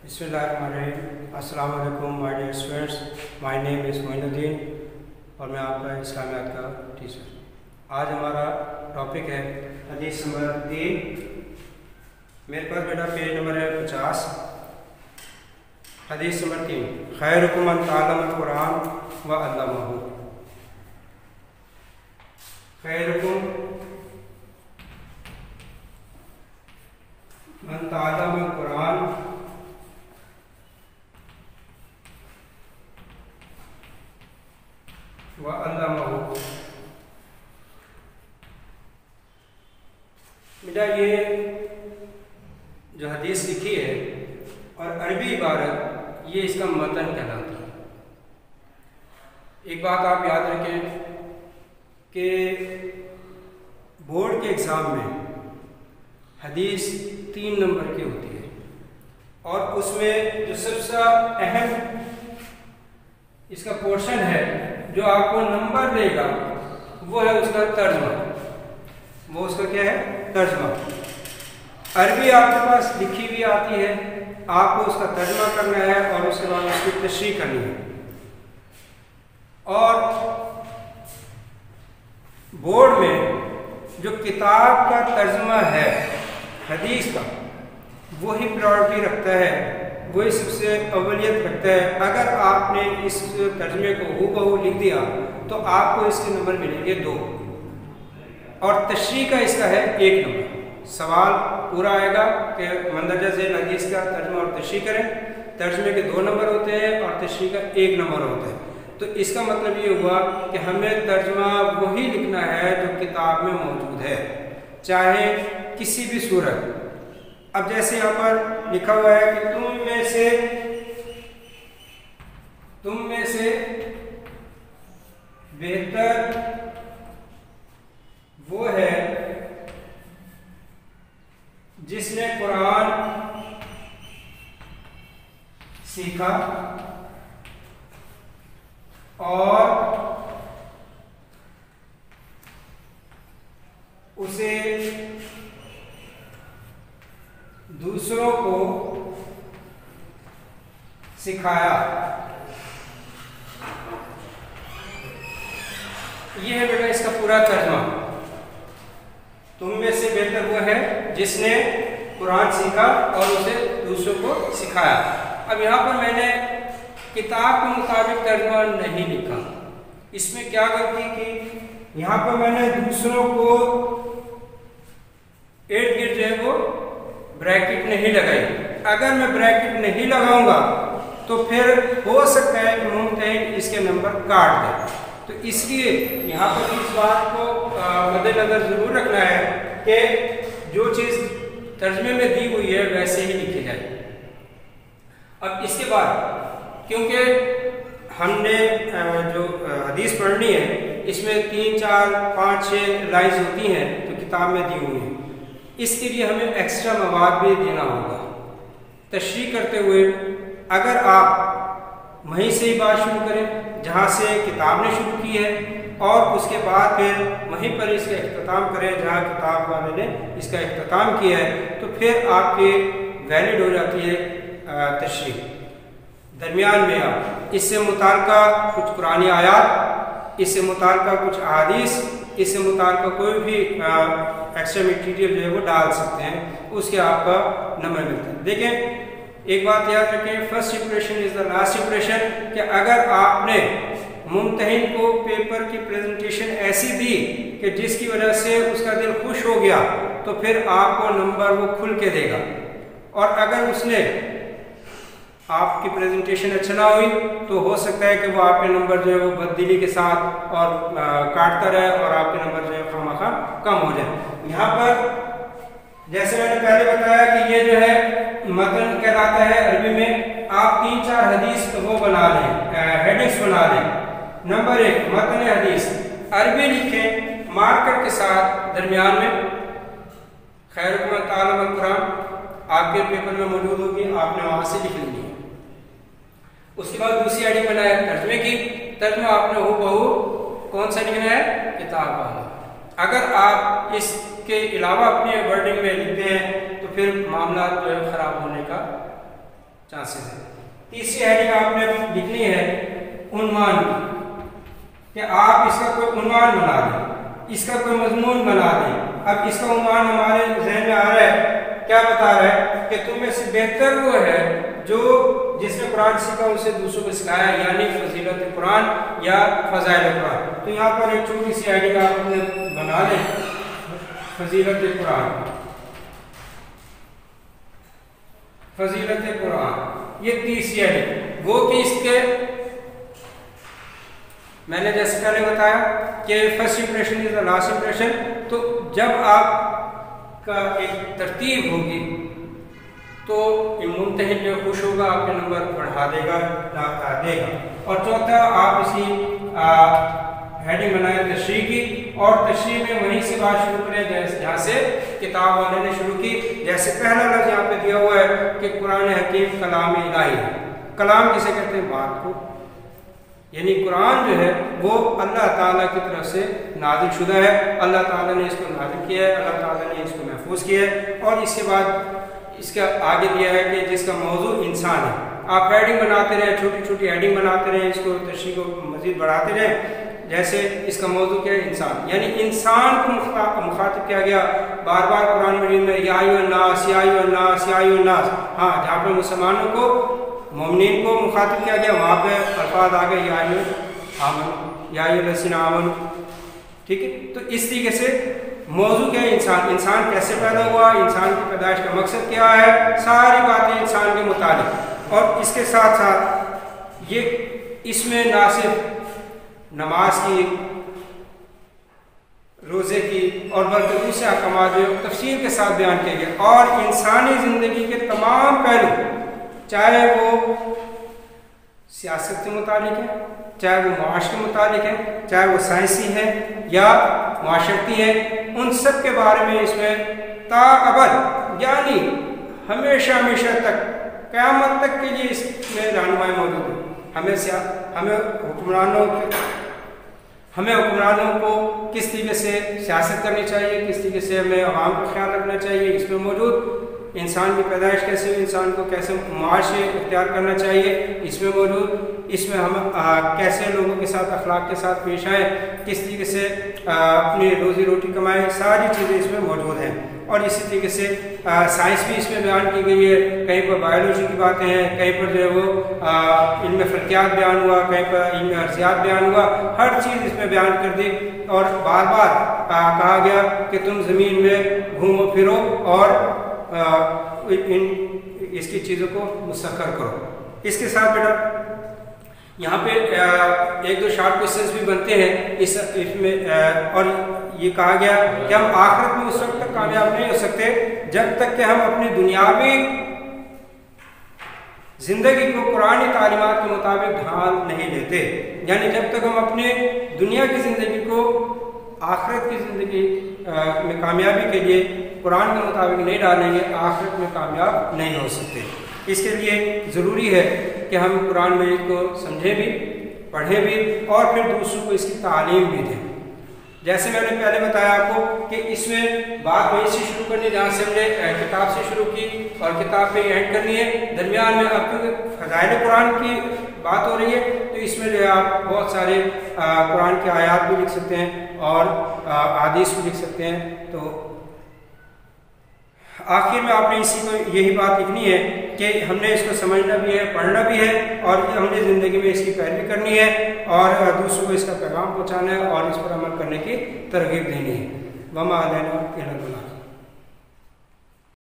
बिस्मिल्लाहिर्रहमानिर्रहीम। अस्सलाम वालेकुम my dear students, my name is Moinuddin और मैं आपका इस्लामियात का टीचर। आज हमारा टॉपिक है हदीस नंबर 3। मेरे पास बेटा पेज नंबर है 50। हदीस नंबर 3, खैरुकुम मन तअल्लमल कुरान व अल्लमहु। खैरुकुम मन तअल्लमल कुरान व अल्लमहु। बेटा ये जो हदीस लिखी है और अरबी इबारत ये इसका मतन कहलाती है। एक बात आप याद रखें कि बोर्ड के एग्ज़ाम में हदीस 3 नंबर की होती है और उसमें जो सबसे अहम इसका पोर्शन है जो आपको नंबर देगा वो है उसका तर्जमा। वो उसका क्या है? तर्जमा। अरबी आपके पास लिखी हुई आती है, आपको उसका तर्जमा करना है और उसके बाद उसकी तशरीह करनी है। और बोर्ड में जो किताब का तर्जमा है हदीस का वही प्रायोरिटी रखता है, वही सबसे अव्वलियत रखता है। अगर आपने इस तर्जमे को हूबहू लिख दिया तो आपको इसके नंबर मिलेंगे 2 और तशरीह का इसका है 1 नंबर। सवाल पूरा आएगा कि मंदरजा झेल हदीस का तर्जमा और तशरीह करें। तर्जमे के 2 नंबर होते हैं और तशरीह का 1 नंबर होता है। तो इसका मतलब ये हुआ कि हमें तर्जमा वही लिखना है जो किताब में मौजूद है, चाहे किसी भी सूरत। अब जैसे यहाँ पर लिखा हुआ है कि तुम में से बेहतर वो है जिसने कुरान सीखा और उसे दूसरों को सिखाया। यह है बेटा इसका पूरा तर्जुमा। तुम में से बेहतर वो है जिसने कुरान सीखा और उसे दूसरों को सिखाया। अब यहाँ पर मैंने किताब के मुताबिक तर्जुमा नहीं लिखा। इसमें क्या गलती की? यहाँ पर मैंने दूसरों को इर्द गिर्द जो है वो ब्रैकेट नहीं लगाई। अगर मैं ब्रैकेट नहीं लगाऊंगा तो फिर हो सकता है कि मुमतहिन इसके नंबर काट दे। तो इसलिए यहाँ पर इस बात को मद्देनजर ज़रूर रखना है कि जो चीज़ तर्जमे में दी हुई है वैसे ही लिखी जाए। अब इसके बाद क्योंकि हमने जो हदीस पढ़नी है इसमें 3, 4, 5, 6 लाइन्स होती हैं जो किताब में दी हुई हैं। इसके लिए हमें एक्स्ट्रा मवाद भी देना होगा। तशरीह करते हुए अगर आप वहीं से ही बात शुरू करें जहाँ से किताब ने शुरू की है और उसके बाद फिर वहीं पर इसका इख्तिताम करें जहाँ किताब वाले ने इसका इख्तिताम किया है, तो फिर आपकी वैलिड हो जाती है तशरीह। दरमियान में आप इससे मुताल्लिका कुछ कुरानी आयात, इससे मुताल्लिका कुछ अहादीस, इससे मुताल्लिका कोई भी एक्स्ट्रा मटीरियल जो है वो डाल सकते हैं, उसके आपका नंबर मिलता है। देखें एक बात याद रखें, first impression is the last impression. कि अगर आपने मुमतहिन को पेपर की प्रेजेंटेशन ऐसी दी कि जिसकी वजह से उसका दिल खुश हो गया तो फिर आपको नंबर वो खुल के देगा। और अगर उसने आपकी प्रेजेंटेशन अच्छा ना हुई तो हो सकता है कि वो आपके नंबर जो है वो बददिली के साथ और काटता रहे और आपके नंबर जो है खामखा कम हो जाए। यहाँ पर जैसे मैंने पहले बताया कि ये जो है मतन कहलाता है अरबी में। आप 3, 4 हदीस वो बना लें, हेडिंग्स बना लें। नंबर 1 मतन हदीस अरबी लिखें मार्कर के साथ दरमियान में। खैरुकुम मन तअल्लमल कुरान आपके पेपर में मौजूद होगी, आपने वहां से लिख लेनी है। उसके बाद दूसरी हेडिंग बनाए तर्जमे की। तर्जमा आपने हूबहू कौन सा लिखना है? किताब वाला। अगर आप इसके अलावा अपने वर्डिंग में लिखते हैं तो फिर मामला जो है खराब होने का चांसेस है। तीसरी हेडिंग आपने लिखनी है उन्वान की, कि आप इसका कोई उन्वान बना दें, इसका कोई मजमून बना दें। अब इसका उन्वान हमारे जहन में आ रहा है, क्या बता रहा है कि तुम में से बेहतर वो है जो जिसने कुरान सीखा उसे दूसरों को सिखाया, यानी फजीलत कुरान या फजाइल कुरान। तो यहाँ पर एक छोटी सी हेडिंग आप अपने बना लें, फजीलत कुरान, फजीलत कुरान, ये तीसरी हेडिंग। वो कि इसके मैंने जैसे पहले बताया कि first impression is the last impression. तो जब आपका एक तरतीब होगी तो मुमतहिन जो खुश होगा आपके नंबर बढ़ा देगा, देगा। और चौथा, आप इसी हेडिंग बनाए तशरीह की, और तशरीह में वहीं से बात शुरू करें जहाँ से किताब वाले ने शुरू की। जैसे पहला लफ्ज़ यहाँ पे दिया हुआ है कि कुरान हकीम कलाम इलाही है। कलाम किसे कहते हैं? बात को, यानी कुरान जो है वो अल्लाह ताला की तरफ से नाज़िल शुदा है, अल्लाह ताला ने इसको नाज़िल किया है, अल्लाह ताला ने इसको महफूज किया है। और इसके बाद इसका आगे दिया है कि जिसका मौजू इंसान है। आप हेडिंग बनाते रहें, छोटी छोटी हेडिंग बनाते रहें, इसको तशरीह को मज़ीद बढ़ाते रहें। जैसे इसका मौजू क्या है? इंसान, यानी इंसान को मुखातिब किया गया बार बार कुरान मजीद में, या अय्युहन्नास, या अय्युहन्नास, या अय्युहन्नास। हाँ, जहाँ पर मुसलमानों को, मोमिनीन को मुखातिब किया गया वहाँ पे अल्फाज आ गए या अय्युहल, या अय्युहल्लज़ीना आमनू। ठीक है, तो इस तरीके से मौजू क्या है? इंसान। इंसान कैसे पैदा हुआ, इंसान की पैदाइश का मकसद क्या है, सारी बातें इंसान के मुतालिक। और इसके साथ साथ ये इसमें ना सिर्फ नमाज की, रोज़े की और बल्कि दूसरे अहकाम जो तफसील के साथ बयान किए गए, और इंसानी ज़िंदगी के तमाम पहलू, चाहे वो सियासत से मुतालिक है, चाहे वो मुआश के मुतालिक है, चाहे वो साइंसी है या मुआशरती है, उन सब के बारे में इसमें ताअबद यानी हमेशा हमेशा तक, क़यामत तक के लिए इसमें रहनुमाई मौजूद है। हमें हुक्मरानों को किस तरीके से सियासत करनी चाहिए, किस तरीके से हमें आवाम का ख्याल रखना चाहिए, इसमें मौजूद इंसान की पैदाइश कैसे हुई, इंसान को कैसे मुआशरे इख्तियार करना चाहिए, इसमें मौजूद, इसमें हम कैसे लोगों के साथ अखलाक के साथ पेश आए, किस तरीके से अपनी रोज़ी रोटी कमाएं, सारी चीज़ें इसमें मौजूद हैं। और इसी तरीके से साइंस भी इसमें बयान की गई है। कहीं पर बायोलॉजी की बातें हैं, कहीं पर जो है वो इनमें फ़ल्कियात बयान हुआ, कहीं पर इनमें अर्जियात बयान हुआ, हर चीज़ इसमें बयान कर दी। और बार बार कहा गया कि तुम ज़मीन में घूमो फिरो और इसकी चीज़ों को मुसख्खर करो। इसके साथ बेटा यहाँ पे एक दो शॉर्ट क्वेश्चंस भी बनते हैं इसमें, और ये कहा गया कि हम आखिरत में उस वक्त तक कामयाब नहीं हो सकते जब तक कि हम अपनी दुनियावी जिंदगी को कुरानी तालीमात के मुताबिक ढाल नहीं लेते। यानी जब तक हम अपने दुनिया की ज़िंदगी को आखिरत की ज़िंदगी में कामयाबी के लिए कुरान के मुताबिक नहीं डालेंगे, आखिरत में कामयाब नहीं हो सकते। इसके लिए ज़रूरी है कि हम कुरान मजीद को समझें भी, पढ़ें भी और फिर दूसरों को इसकी तालीम भी दें। जैसे मैंने पहले बताया आपको कि इसमें बात वहीं से शुरू करनी जहाँ से हमने किताब से शुरू की और किताब पे एंड करनी है। दरमियान में अब क्योंकि फ़ज़ाइल कुरान की बात हो रही है तो इसमें जो है आप बहुत सारे कुरान के आयात भी लिख सकते हैं और हदीस भी लिख सकते हैं। तो आखिर में आपने इसी को यही बात लिखनी है कि हमने इसको समझना भी है, पढ़ना भी है और हमने ज़िंदगी में इसकी पैरवी करनी है और दूसरों को इसका पैगाम पहुँचाना है और इस पर अमल करने की तरगीब देनी है। वमा अलैना इल्लल बलाग।